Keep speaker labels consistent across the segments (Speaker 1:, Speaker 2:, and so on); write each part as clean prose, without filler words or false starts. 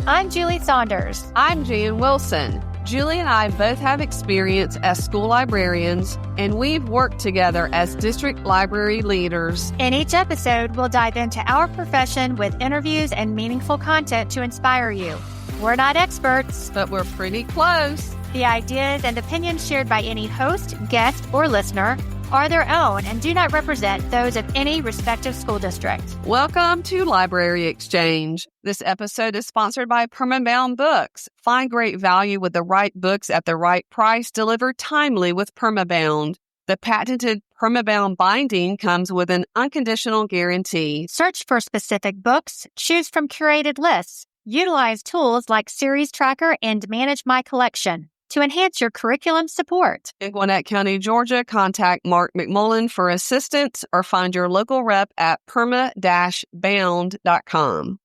Speaker 1: I'm Julie Saunders.
Speaker 2: I'm Jan Wilson. Julie and I both have experience as school librarians, and we've worked together as district library leaders.
Speaker 1: In each episode, we'll dive into our profession with interviews and meaningful content to inspire you. We're not experts,
Speaker 2: but we're pretty close.
Speaker 1: The ideas and opinions shared by any host, guest, or listener are their own and do not represent those of any respective school district.
Speaker 2: Welcome to Library Exchange. This episode is sponsored by Permabound Books. Find great value with the right books at the right price, delivered timely with Permabound. The patented Permabound binding comes with an unconditional guarantee.
Speaker 1: Search for specific books, choose from curated lists, utilize tools like Series Tracker and Manage My Collection to enhance your curriculum support.
Speaker 2: In Gwinnett County, Georgia, contact Mark McMullen for assistance or find your local rep at perma-bound.com.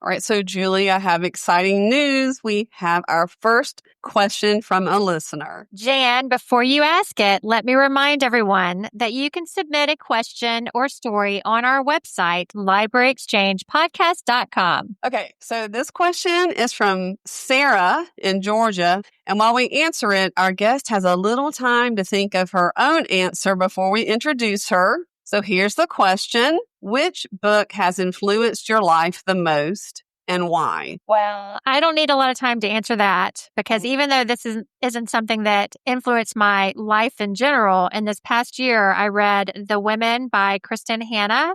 Speaker 2: All right, so Julie, I have exciting news. We have our first question from a listener.
Speaker 1: Jan, before you ask it, let me remind everyone that you can submit a question or story on our website, libraryexchangepodcast.com.
Speaker 2: Okay, so this question is from Sarah in Georgia. And while we answer it, our guest has a little time to think of her own answer before we introduce her. So here's the question. Which book has influenced your life the most and why?
Speaker 1: Well, I don't need a lot of time to answer that because even though this isn't something that influenced my life in general, in this past year, I read The Women by Kristen Hanna.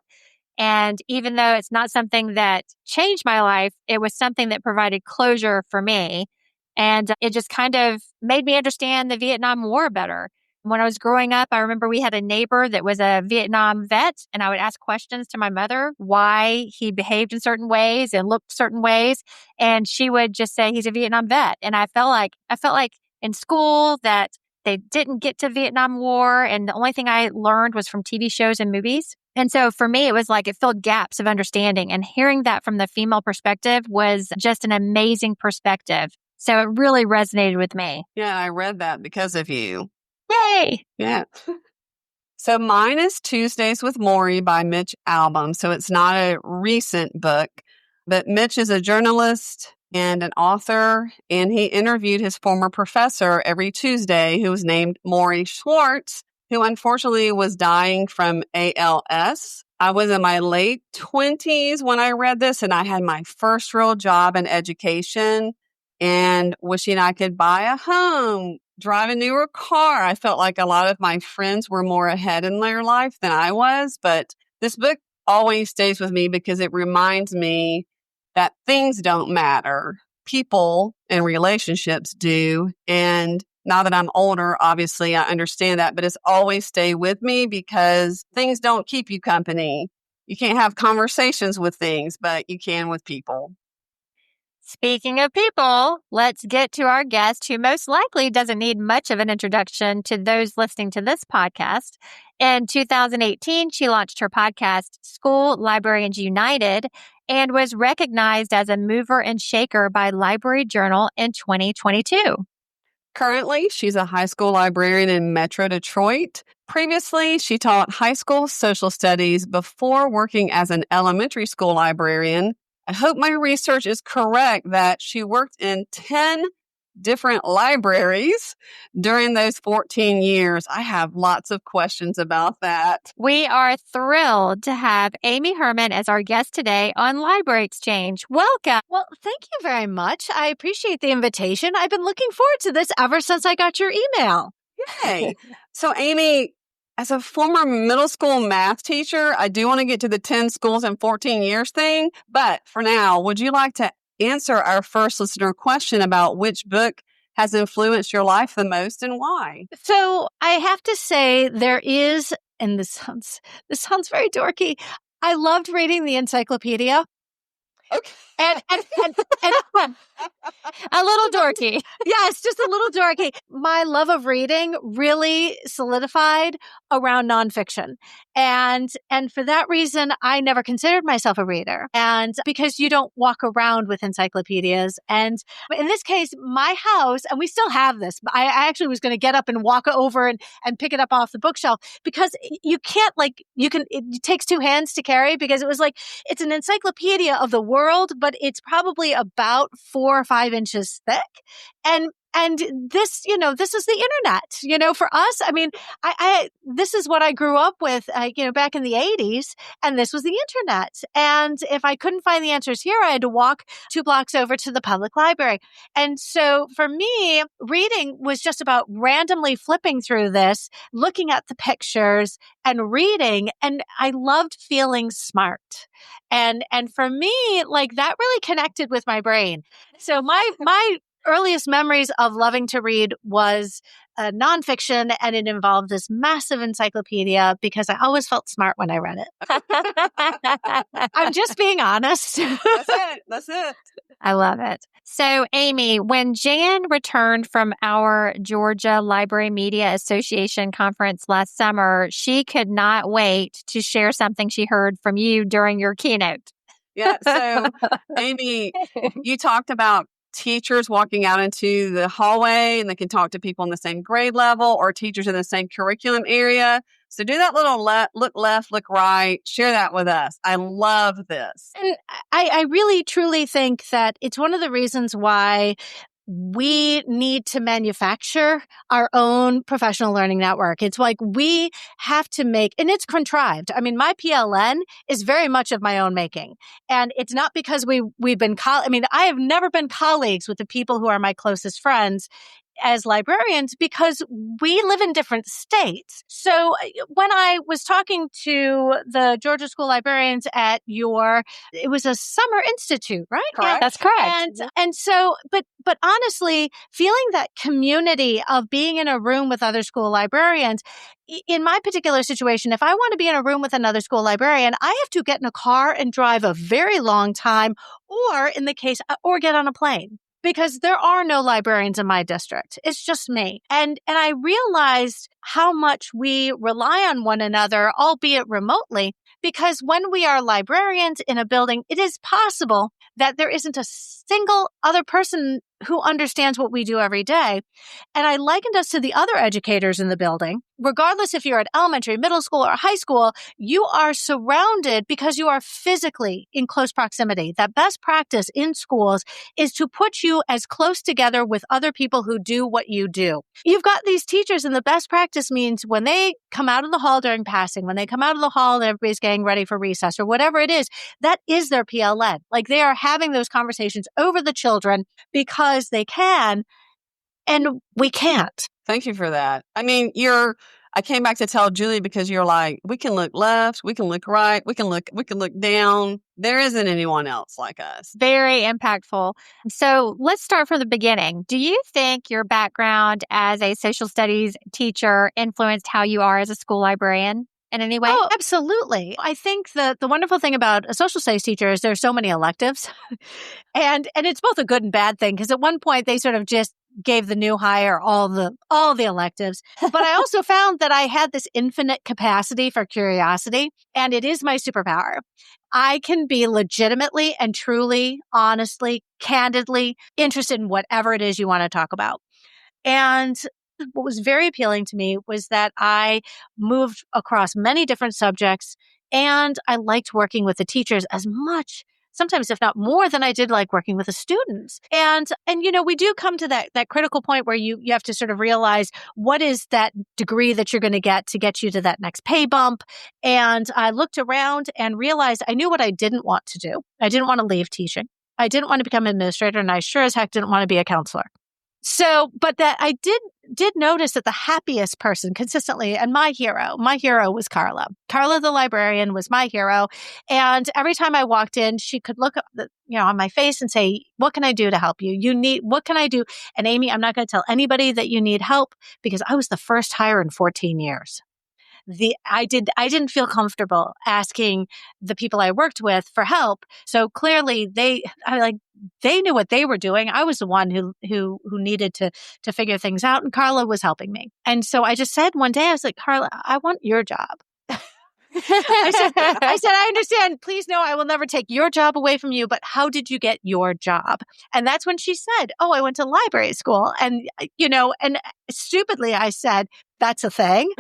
Speaker 1: And even though it's not something that changed my life, it was something that provided closure for me. And it just kind of made me understand the Vietnam War better. When I was growing up, I remember we had a neighbor that was a Vietnam vet, and I would ask questions to my mother why he behaved in certain ways and looked certain ways, and she would just say he's a Vietnam vet. And I felt like in school that they didn't get to Vietnam War, and the only thing I learned was from TV shows and movies. And so for me, it was like it filled gaps of understanding, and hearing that from the female perspective was just an amazing perspective. So it really resonated with me.
Speaker 2: Yeah, I read that because of you.
Speaker 1: Yay!
Speaker 2: Yeah. So mine is Tuesdays with Morrie by Mitch Albom. So it's not a recent book, but Mitch is a journalist and an author, and he interviewed his former professor every Tuesday, who was named Morrie Schwartz, who unfortunately was dying from ALS. I was in my late 20s when I read this, and I had my first real job in education and wishing I could buy a home, drive a newer car. I felt like a lot of my friends were more ahead in their life than I was. But this book always stays with me because it reminds me that things don't matter. People and relationships do. And now that I'm older, obviously I understand that, but it's always stay with me because things don't keep you company. You can't have conversations with things, but you can with people.
Speaker 1: Speaking of people, let's get to our guest who most likely doesn't need much of an introduction to those listening to this podcast. In 2018, she launched her podcast, School Librarians United, and was recognized as a mover and shaker by Library Journal in 2022.
Speaker 2: Currently, she's a high school librarian in Metro Detroit. Previously, she taught high school social studies before working as an elementary school librarian. I hope my research is correct that she worked in 10 different libraries during those 14 years. I have lots of questions about that.
Speaker 1: We are thrilled to have Amy Herman as our guest today on Library Exchange. Welcome.
Speaker 3: Well, thank you very much. I appreciate the invitation. I've been looking forward to this ever since I got your email.
Speaker 2: Yay. So, Amy, as a former middle school math teacher, I do want to get to the 10 schools in 14 years thing. But for now, would you like to answer our first listener question about which book has influenced your life the most and why?
Speaker 3: So I have to say there is, and this sounds very dorky. I loved reading the encyclopedia.
Speaker 2: Okay.
Speaker 3: And a little dorky. Yes, just a little dorky. My love of reading really solidified around nonfiction. And for that reason, I never considered myself a reader. And because you don't walk around with encyclopedias. And in this case, my house, and we still have this, I actually was going to get up and walk over and pick it up off the bookshelf, because you can't, it takes two hands to carry, because it was like, it's an encyclopedia of the world, but it's probably about 4 or 5 inches thick. And this, this is the internet, for us. I mean, this is what I grew up with, back in the 80s, and this was the internet. And if I couldn't find the answers here, I had to walk 2 blocks over to the public library. And so for me, reading was just about randomly flipping through this, looking at the pictures and reading. And I loved feeling smart. And for me, that really connected with my brain. So my earliest memories of loving to read was nonfiction, and it involved this massive encyclopedia, because I always felt smart when I read it. I'm just being honest.
Speaker 2: That's it.
Speaker 1: I love it. So, Amy, when Jan returned from our Georgia Library Media Association conference last summer, she could not wait to share something she heard from you during your keynote.
Speaker 2: Yeah. So, Amy, you talked about teachers walking out into the hallway and they can talk to people in the same grade level, or teachers in the same curriculum area. So do that little look left, look right, share that with us. I love this.
Speaker 3: And I really, truly think that it's one of the reasons why we need to manufacture our own professional learning network. It's like we have to make, and it's contrived. I mean, my PLN is very much of my own making. And it's not because we've been, I have never been colleagues with the people who are my closest friends as librarians, because we live in different states. So when I was talking to the Georgia School librarians at it was a summer institute, right?
Speaker 2: Correct.
Speaker 1: Yeah, that's correct.
Speaker 3: And so, but honestly, feeling that community of being in a room with other school librarians, in my particular situation, if I want to be in a room with another school librarian, I have to get in a car and drive a very long time, or get on a plane. Because there are no librarians in my district. It's just me. And I realized how much we rely on one another, albeit remotely, because when we are librarians in a building, it is possible that there isn't a single other person who understands what we do every day. And I likened us to the other educators in the building. Regardless if you're at elementary, middle school, or high school, you are surrounded because you are physically in close proximity. That best practice in schools is to put you as close together with other people who do what you do. You've got these teachers, and the best practice means when they come out of the hall during passing, when they come out of the hall and everybody's getting ready for recess or whatever it is, that is their PLN. Like, they are having those conversations over the children because they can, and we can't.
Speaker 2: Thank you for that. I mean, I came back to tell Julie, because you're like, we can look left, we can look right, we can look down. There isn't anyone else like us.
Speaker 1: Very impactful. So let's start from the beginning. Do you think your background as a social studies teacher influenced how you are as a school librarian in any way?
Speaker 3: Oh, absolutely. I think the wonderful thing about a social studies teacher is there's so many electives. and it's both a good and bad thing, because at one point they sort of just gave the new hire all the electives. But I also found that I had this infinite capacity for curiosity, and it is my superpower. I can be legitimately and truly, honestly, candidly interested in whatever it is you want to talk about. And what was very appealing to me was that I moved across many different subjects, and I liked working with the teachers as much, sometimes if not more, than I did like working with the students. And we do come to that critical point where you have to sort of realize what is that degree that you're going to get you to that next pay bump. And I looked around and realized I knew what I didn't want to do. I didn't want to leave teaching. I didn't want to become an administrator, and I sure as heck didn't want to be a counselor. So, but that I did notice that the happiest person consistently, and my hero was Carla. Carla, the librarian, was my hero. And every time I walked in, she could look up on my face and say, what can I do to help you? What can I do? And Amy, I'm not going to tell anybody that you need help, because I was the first hire in 14 years. I didn't feel comfortable asking the people I worked with for help. So clearly they knew what they were doing. I was the one who needed to figure things out, and Carla was helping me. And so I just said one day, I was like, Carla, I want your job. I understand. Please know I will never take your job away from you, but how did you get your job? And that's when she said, oh, I went to library school. And, and stupidly I said, that's a thing.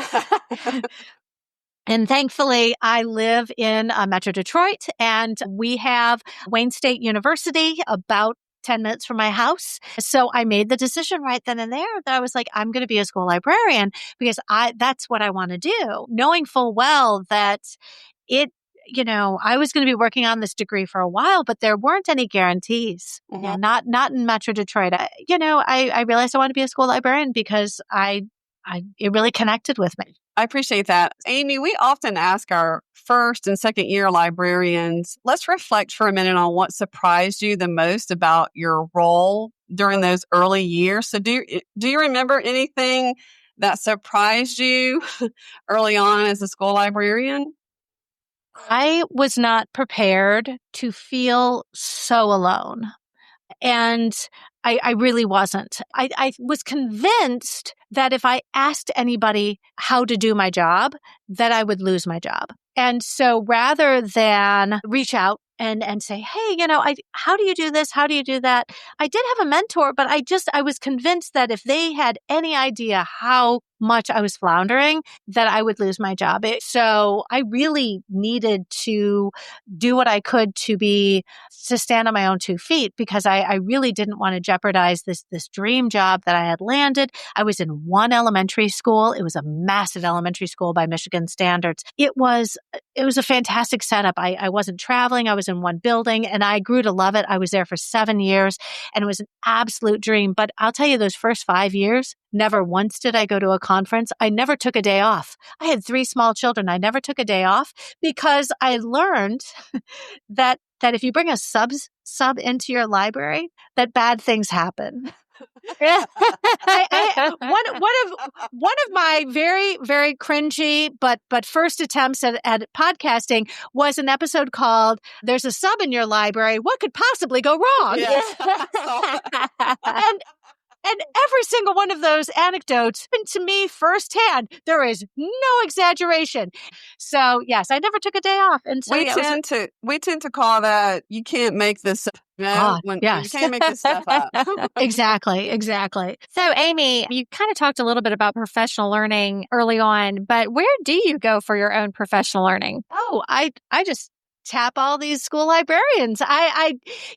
Speaker 3: And thankfully, I live in Metro Detroit, and we have Wayne State University about 10 minutes from my house. So I made the decision right then and there that I was like, I'm going to be a school librarian because that's what I want to do, knowing full well that I was going to be working on this degree for a while, but there weren't any guarantees.
Speaker 2: Mhm.
Speaker 3: Yeah, not in Metro Detroit. I realized I want to be a school librarian because it really connected with me.
Speaker 2: I appreciate that. Amy, we often ask our first and second year librarians, let's reflect for a minute on what surprised you the most about your role during those early years. So do you remember anything that surprised you early on as a school librarian?
Speaker 3: I was not prepared to feel so alone. And I really wasn't. I was convinced that if I asked anybody how to do my job, that I would lose my job. And so rather than reach out and say, hey, how do you do this? How do you do that? I did have a mentor, but I was convinced that if they had any idea how much I was floundering, that I would lose my job. So I really needed to do what I could to stand on my own 2 feet, because I really didn't want to jeopardize this dream job that I had landed. I was in one elementary school. It was a massive elementary school by Michigan standards. It was a fantastic setup. I wasn't traveling. I was in one building and I grew to love it. I was there for 7 years and it was an absolute dream. But I'll tell you, those first 5 years, never once did I go to a conference. I never took a day off. I had 3 small children. I never took a day off because I learned that if you bring a sub into your library, that bad things happen. One of my very, very cringy but first attempts at podcasting was an episode called "There's a Sub in Your Library. What could possibly go wrong?"
Speaker 2: Yes.
Speaker 3: And every single one of those anecdotes happened to me firsthand. There is no exaggeration. So yes, I never took a day off. And so
Speaker 2: we tend to call that you can't make this up.
Speaker 3: Yes.
Speaker 2: You can't make this stuff up.
Speaker 3: Exactly.
Speaker 1: So Amy, you kind of talked a little bit about professional learning early on, but where do you go for your own professional learning?
Speaker 3: Oh, I just tap all these school librarians.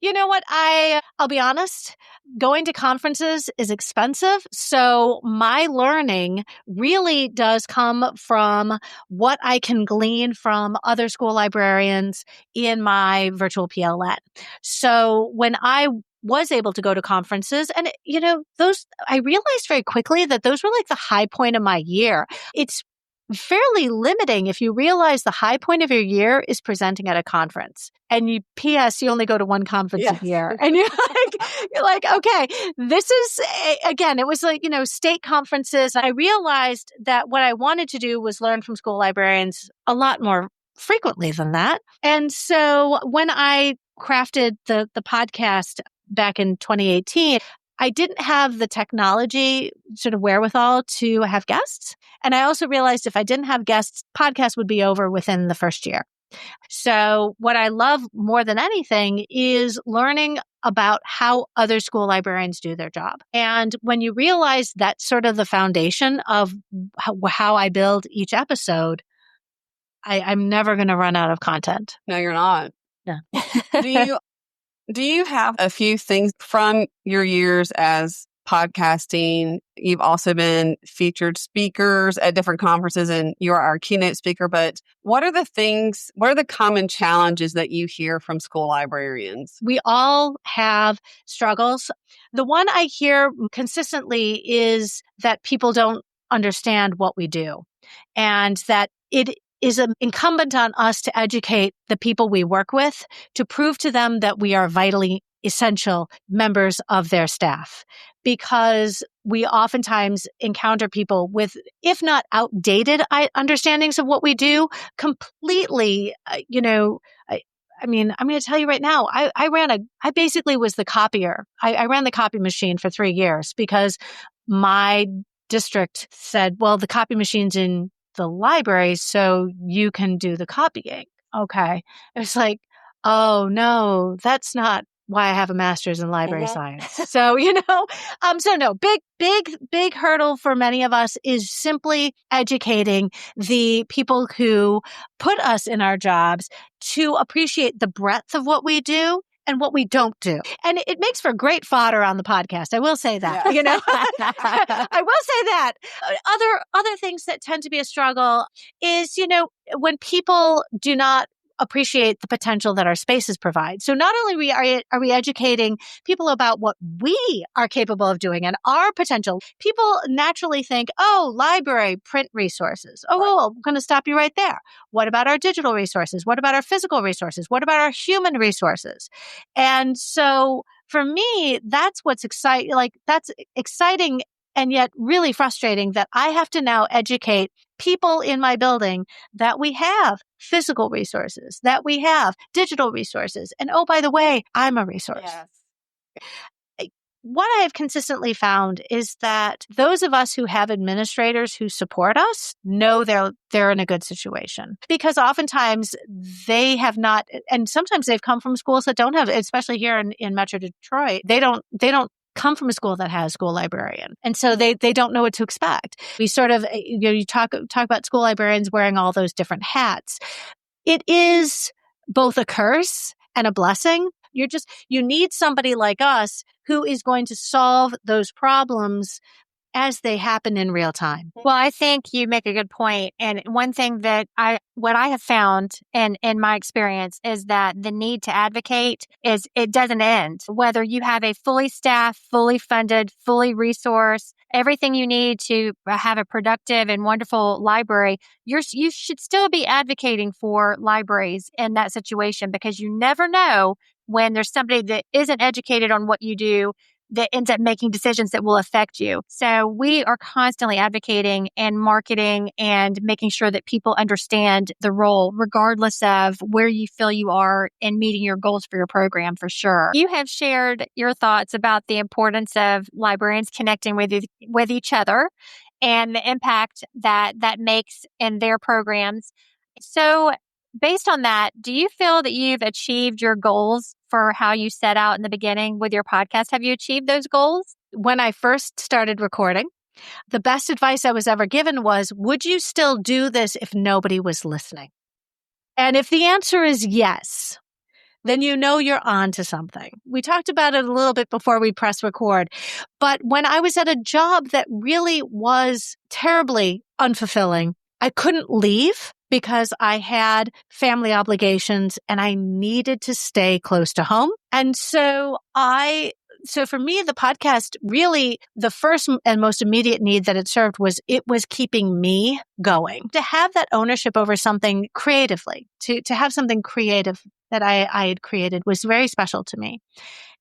Speaker 3: You know what? I'll be honest, going to conferences is expensive. So my learning really does come from what I can glean from other school librarians in my virtual PLN. So when I was able to go to conferences and, I realized very quickly that those were like the high point of my year. It's fairly limiting if you realize the high point of your year is presenting at a conference and you only go to one conference a year and you're like, okay, this is again, it was like, state conferences. I realized that what I wanted to do was learn from school librarians a lot more frequently than that. And so when I crafted the podcast back in 2018, I didn't have the technology sort of wherewithal to have guests. And I also realized if I didn't have guests, podcast would be over within the first year. So what I love more than anything is learning about how other school librarians do their job. And when you realize that's sort of the foundation of how I build each episode, I'm never going to run out of content.
Speaker 2: No, you're not.
Speaker 3: No.
Speaker 2: Do you have a few things from your years as podcasting? You've also been featured speakers at different conferences and you are our keynote speaker, but what are the common challenges that you hear from school librarians?
Speaker 3: We all have struggles. The one I hear consistently is that people don't understand what we do and that it is incumbent on us to educate the people we work with to prove to them that we are vitally essential members of their staff, because we oftentimes encounter people with, if not outdated understandings of what we do, completely, I mean, I'm going to tell you right now, I basically was the copier. I ran the copy machine for 3 years because my district said, well, the copy machine's in the library so you can do the copying. Okay. It was like, oh no, that's not why I have a master's in library science. So, so no, big hurdle for many of us is simply educating the people who put us in our jobs to appreciate the breadth of what we do and what we don't do. And it makes for great fodder on the podcast. I will say that, I will say that. Other things that tend to be a struggle is, when people do not appreciate the potential that our spaces provide. So not only are we educating people about what we are capable of doing and our potential, people naturally think, oh, library, print resources. Oh, well, I'm going to stop you right there. What about our digital resources? What about our physical resources? What about our human resources? And so for me, that's what's exciting. That's exciting and yet really frustrating that I have to now educate people in my building that we have physical resources, that we have digital resources. And oh, by the way, I'm a resource.
Speaker 2: Yes.
Speaker 3: What I have consistently found is that those of us who have administrators who support us know they're in a good situation, because oftentimes they have not, and sometimes they've come from schools that don't have, especially here in Metro Detroit, they don't come from a school that has a school librarian. And so they don't know what to expect. We sort of, you talk about school librarians wearing all those different hats. It is both a curse and a blessing. You need somebody like us who is going to solve those problems as they happen in real time.
Speaker 1: Well, I think you make a good point. And one thing that what I have found in my experience is that the need to advocate it doesn't end. Whether you have a fully staffed, fully funded, fully resourced, everything you need to have a productive and wonderful library, you should still be advocating for libraries in that situation, because you never know when there's somebody that isn't educated on what you do that ends up making decisions that will affect you. So we are constantly advocating and marketing and making sure that people understand the role, regardless of where you feel you are in meeting your goals for your program, for sure. You have shared your thoughts about the importance of librarians connecting with each other and the impact that makes in their programs. So based on that, do you feel that you've achieved your goals for how you set out in the beginning with your podcast? Have you achieved those goals?
Speaker 3: When I first started recording, the best advice I was ever given was, would you still do this if nobody was listening? And if the answer is yes, then you know you're on to something. We talked about it a little bit before we press record, but when I was at a job that really was terribly unfulfilling, I couldn't leave because I had family obligations and I needed to stay close to home. And so for me, the podcast, really the first and most immediate need that it served was keeping me going. To have that ownership over something creatively, to have something creative that I had created was very special to me.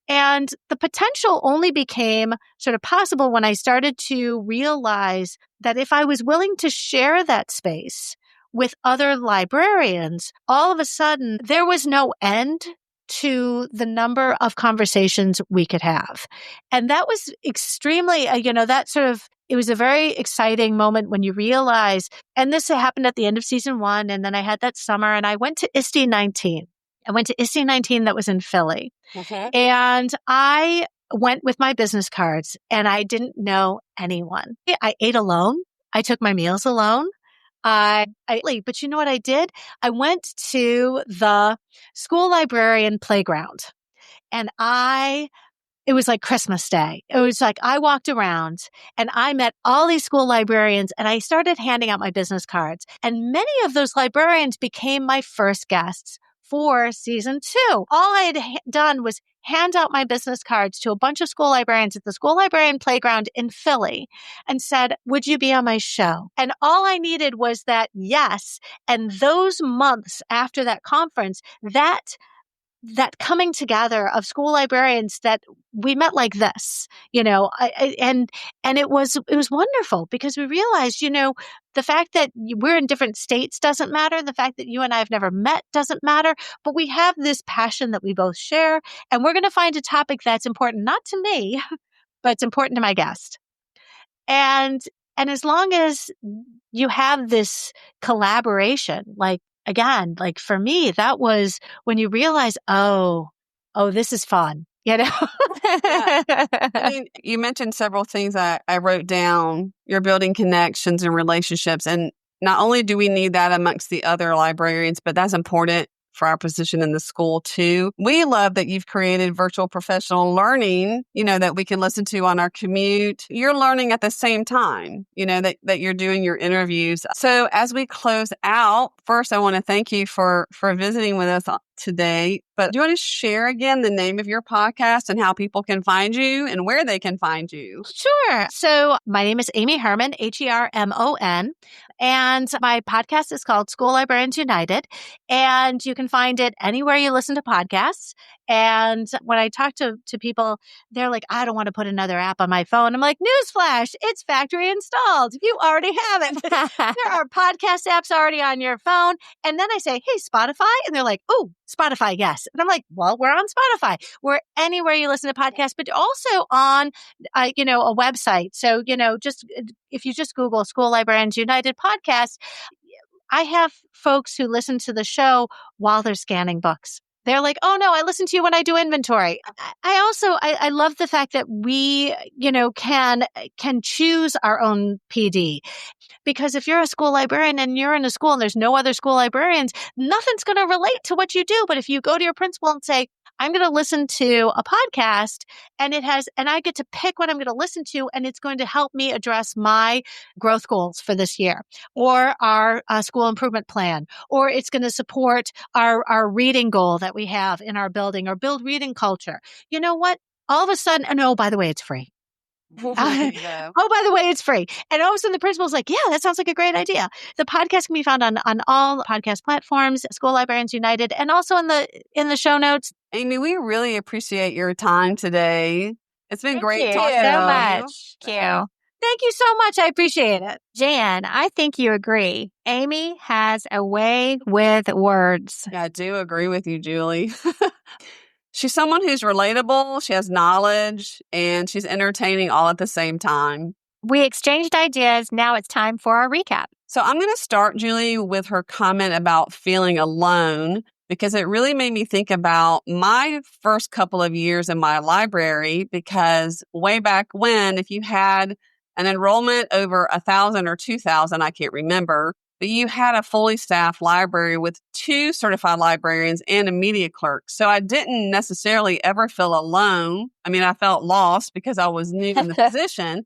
Speaker 3: And the potential only became sort of possible when I started to realize that if I was willing to share that space with other librarians, all of a sudden there was no end to the number of conversations we could have. And that was extremely, it was a very exciting moment when you realize, and this happened at the end of season 1, and then I had that summer, and I went to ISTE 19. I went to ISTE 19 that was in Philly. Mm-hmm. And I went with my business cards, and I didn't know anyone. I ate alone. I took my meals alone. But you know what I did? I went to the school librarian playground, and it was like Christmas Day. It was like I walked around and I met all these school librarians, and I started handing out my business cards. And many of those librarians became my first guests for season 2. All I had done was hand out my business cards to a bunch of school librarians at the school librarian playground in Philly and said, would you be on my show? And all I needed was that yes. And those months after that conference, that coming together of school librarians, that we met like this, and it was wonderful, because we realized, the fact that we're in different states doesn't matter. The fact that you and I have never met doesn't matter, but we have this passion that we both share, and we're going to find a topic that's important, not to me, but it's important to my guest. And And as long as you have this collaboration, like, again, like for me, that was when you realize, oh, this is fun,
Speaker 2: Yeah. I mean, you mentioned several things I wrote down. You're building connections and relationships. And not only do we need that amongst the other librarians, but that's important for our position in the school too. We love that you've created virtual professional learning, that we can listen to on our commute. You're learning at the same time, that you're doing your interviews. So as we close out, first, I want to thank you for visiting with us today. But do you want to share again the name of your podcast and how people can find you and where they can find you?
Speaker 3: Sure. So my name is Amy Herman, Hermon. And my podcast is called School Librarians United. And you can find it anywhere you listen to podcasts. And when I talk to people, they're like, I don't want to put another app on my phone. I'm like, newsflash, it's factory installed. You already have it. There are podcast apps already on your phone. And then I say, hey, Spotify. And they're like, oh, Spotify, yes. And I'm like, well, we're on Spotify. We're anywhere you listen to podcasts, but also on, a website. So, just if you just Google School Librarians United podcast, I have folks who listen to the show while they're scanning books. They're like, oh no, I listen to you when I do inventory. I love the fact that we, can choose our own PD. Because if you're a school librarian and you're in a school and there's no other school librarians, nothing's going to relate to what you do. But if you go to your principal and say, I'm going to listen to a podcast and I get to pick what I'm going to listen to, and it's going to help me address my growth goals for this year or our school improvement plan, or it's going to support our reading goal that we have in our building or build reading culture. You know what? All of a sudden, and oh, by the way, it's free. Oh, by the way, it's free. And all of a sudden the principal's like, yeah, that sounds like a great idea. The podcast can be found on all podcast platforms, School Librarians United, and also in the show notes.
Speaker 2: Amy, we really appreciate your time today. It's been great
Speaker 1: Thank
Speaker 2: talking
Speaker 1: you so
Speaker 2: to
Speaker 1: much. Thank you.
Speaker 3: Thank you so much. I appreciate it.
Speaker 1: Jan, I think you agree. Amy has a way with words.
Speaker 2: Yeah, I do agree with you, Julie. She's someone who's relatable, she has knowledge, and she's entertaining all at the same time.
Speaker 1: We exchanged ideas. Now it's time for our recap.
Speaker 2: So I'm going to start, Julie, with her comment about feeling alone, because it really made me think about my first couple of years in my library, because way back when, if you had an enrollment over 1,000 or 2,000, I can't remember, but you had a fully staffed library with 2 certified librarians and a media clerk. So I didn't necessarily ever feel alone. I mean, I felt lost because I was new in the position,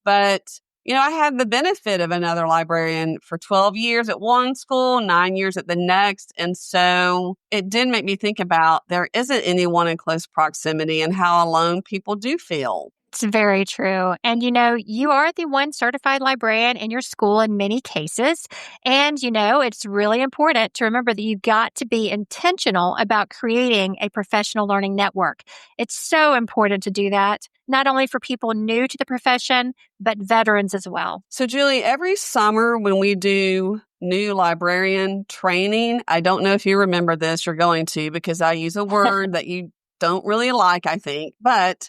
Speaker 2: but I had the benefit of another librarian for 12 years at one school, 9 years at the next. And so it did make me think about there isn't anyone in close proximity and how alone people do feel.
Speaker 1: It's very true. And, you are the one certified librarian in your school in many cases. And, it's really important to remember that you've got to be intentional about creating a professional learning network. It's so important to do that, not only for people new to the profession, but veterans as well.
Speaker 2: So, Julie, every summer when we do new librarian training, I don't know if you remember this, you're going to, because I use a word that you don't really like, I think, but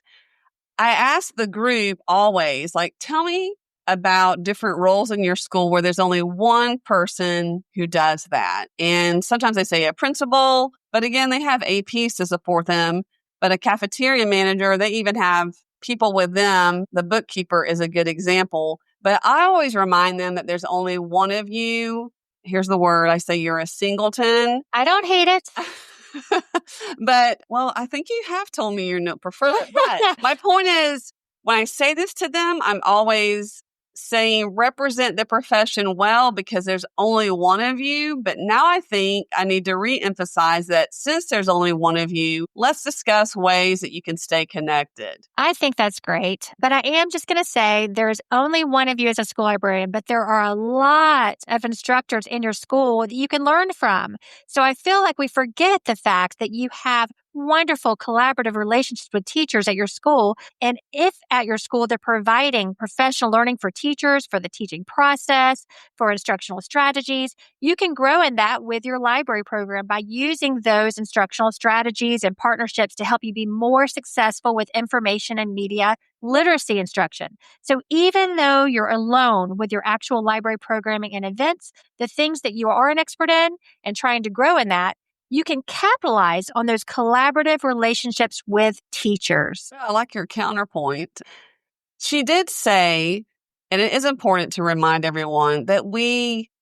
Speaker 2: I ask the group always, tell me about different roles in your school where there's only one person who does that. And sometimes they say a principal, but again, they have APs to support them. But a cafeteria manager, they even have people with them. The bookkeeper is a good example. But I always remind them that there's only one of you. Here's the word. I say you're a singleton.
Speaker 1: I don't hate it.
Speaker 2: But, I think you have told me you're not preferred. But my point is, when I say this to them, I'm always saying represent the profession well because there's only one of you. But now I think I need to reemphasize that since there's only one of you, let's discuss ways that you can stay connected.
Speaker 1: I think that's great. But I am just going to say there's only one of you as a school librarian, but there are a lot of instructors in your school that you can learn from. So I feel like we forget the fact that you have wonderful collaborative relationships with teachers at your school. And if at your school they're providing professional learning for teachers, for the teaching process, for instructional strategies, you can grow in that with your library program by using those instructional strategies and partnerships to help you be more successful with information and media literacy instruction. So even though you're alone with your actual library programming and events, the things that you are an expert in and trying to grow in that, you can capitalize on those collaborative relationships with teachers.
Speaker 2: I like your counterpoint. She did say, and it is important to remind everyone that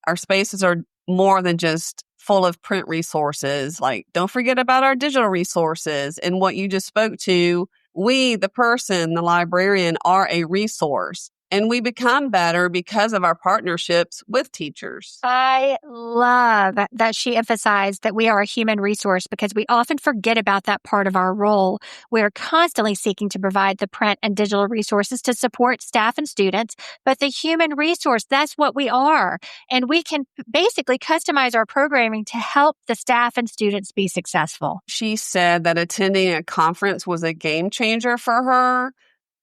Speaker 2: our spaces are more than just full of print resources. Like, don't forget about our digital resources. And what you just spoke to, we, the person, the librarian, are a resource. And we become better because of our partnerships with teachers.
Speaker 1: I love that she emphasized that we are a human resource because we often forget about that part of our role. We're constantly seeking to provide the print and digital resources to support staff and students, but the human resource, that's what we are. And we can basically customize our programming to help the staff and students be successful.
Speaker 2: She said that attending a conference was a game changer for her.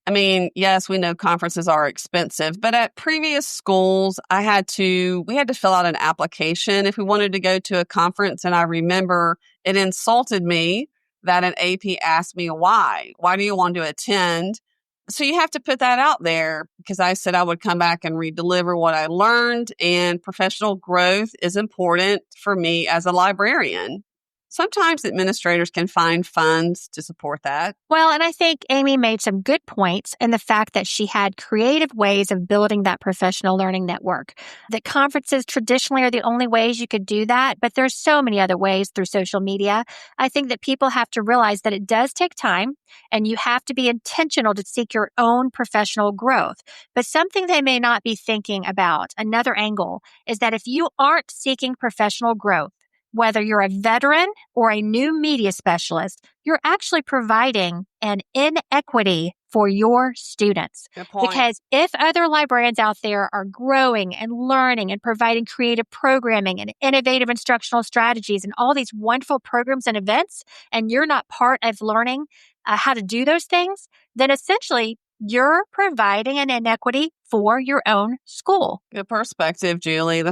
Speaker 2: I mean, yes, we know conferences are expensive, but at previous schools, we had to fill out an application if we wanted to go to a conference. And I remember it insulted me that an AP asked me why. Why do you want to attend? So you have to put that out there because I said I would come back and redeliver what I learned, and professional growth is important for me as a librarian. Sometimes administrators can find funds to support that.
Speaker 1: Well, and I think Amy made some good points in the fact that she had creative ways of building that professional learning network. That conferences traditionally are the only ways you could do that, but there's so many other ways through social media. I think that people have to realize that it does take time and you have to be intentional to seek your own professional growth. But something they may not be thinking about, another angle, is that if you aren't seeking professional growth, whether you're a veteran or a new media specialist, you're actually providing an inequity for your students.
Speaker 2: Good point.
Speaker 1: Because if other librarians out there are growing and learning and providing creative programming and innovative instructional strategies and all these wonderful programs and events, and you're not part of learning how to do those things, then essentially you're providing an inequity for your own school.
Speaker 2: Good perspective, Julie.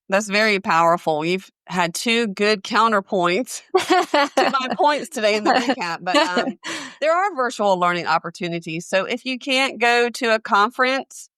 Speaker 2: That's very powerful. You've had two good counterpoints to my points today in the recap. But there are virtual learning opportunities. So if you can't go to a conference,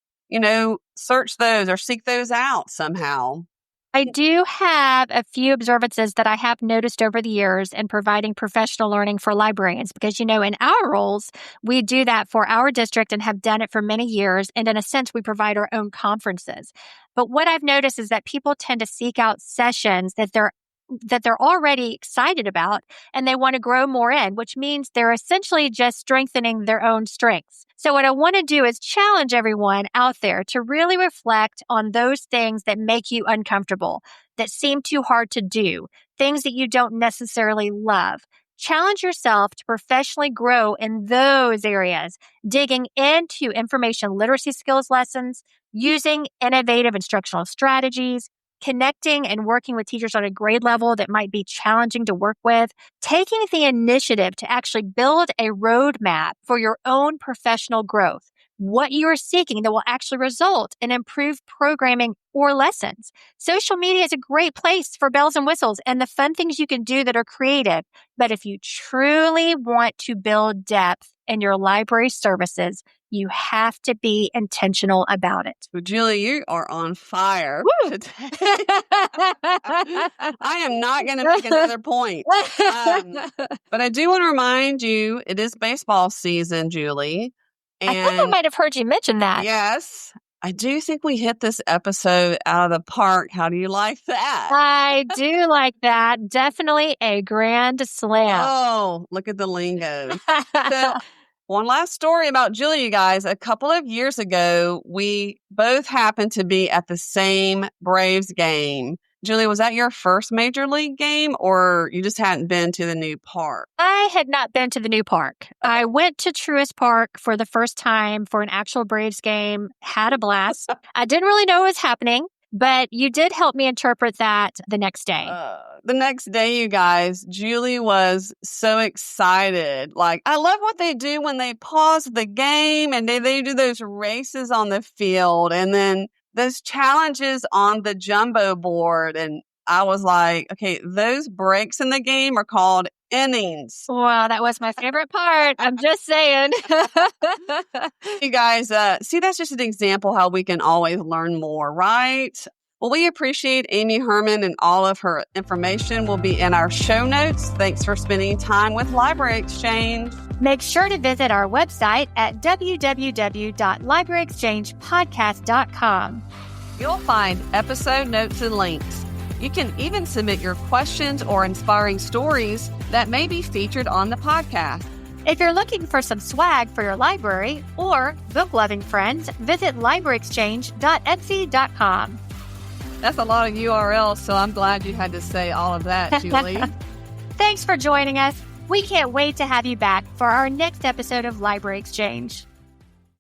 Speaker 2: search those or seek those out somehow.
Speaker 1: I do have a few observances that I have noticed over the years in providing professional learning for librarians because, in our roles, we do that for our district and have done it for many years. And in a sense, we provide our own conferences. But what I've noticed is that people tend to seek out sessions that they're already excited about and they want to grow more in, which means they're essentially just strengthening their own strengths. So what I want to do is challenge everyone out there to really reflect on those things that make you uncomfortable, that seem too hard to do, things that you don't necessarily love. Challenge yourself to professionally grow in those areas, digging into information literacy skills lessons, using innovative instructional strategies, connecting and working with teachers on a grade level that might be challenging to work with, taking the initiative to actually build a roadmap for your own professional growth, what you are seeking that will actually result in improved programming or lessons. Social media is a great place for bells and whistles and the fun things you can do that are creative. But if you truly want to build depth in your library services, you have to be intentional about it.
Speaker 2: Well, Julie, you are on fire today. I am not going to make another point. But I do want to remind you, it is baseball season, Julie.
Speaker 1: And I think I might have heard you mention that.
Speaker 2: Yes. I do think we hit this episode out of the park. How do you like that?
Speaker 1: I do like that. Definitely a grand slam.
Speaker 2: Oh, look at the lingo. So, one last story about Julie, you guys. A couple of years ago, we both happened to be at the same Braves game. Julie, was that your first major league game or you just hadn't been to the new park?
Speaker 1: I had not been to the new park. I went to Truist Park for the first time for an actual Braves game, had a blast. I didn't really know what was happening, but you did help me interpret that the next day.
Speaker 2: The next day, you guys, Julie was so excited. Like, I love what they do when they pause the game and they do those races on the field and then those challenges on the jumbo board. And I was like, okay, those breaks in the game are called innings.
Speaker 1: Wow, that was my favorite part. I'm just saying.
Speaker 2: You guys, see, that's just an example how we can always learn more, right? Well, we appreciate Amy Herman, and all of her information will be in our show notes. Thanks for spending time with Library Exchange.
Speaker 1: Make sure to visit our website at www.libraryexchangepodcast.com.
Speaker 2: You'll find episode notes and links. You can even submit your questions or inspiring stories that may be featured on the podcast.
Speaker 1: If you're looking for some swag for your library or book-loving friends, visit libraryexchange.etsy.com.
Speaker 2: That's a lot of URLs, so I'm glad you had to say all of that, Julie.
Speaker 1: Thanks for joining us. We can't wait to have you back for our next episode of Library Exchange.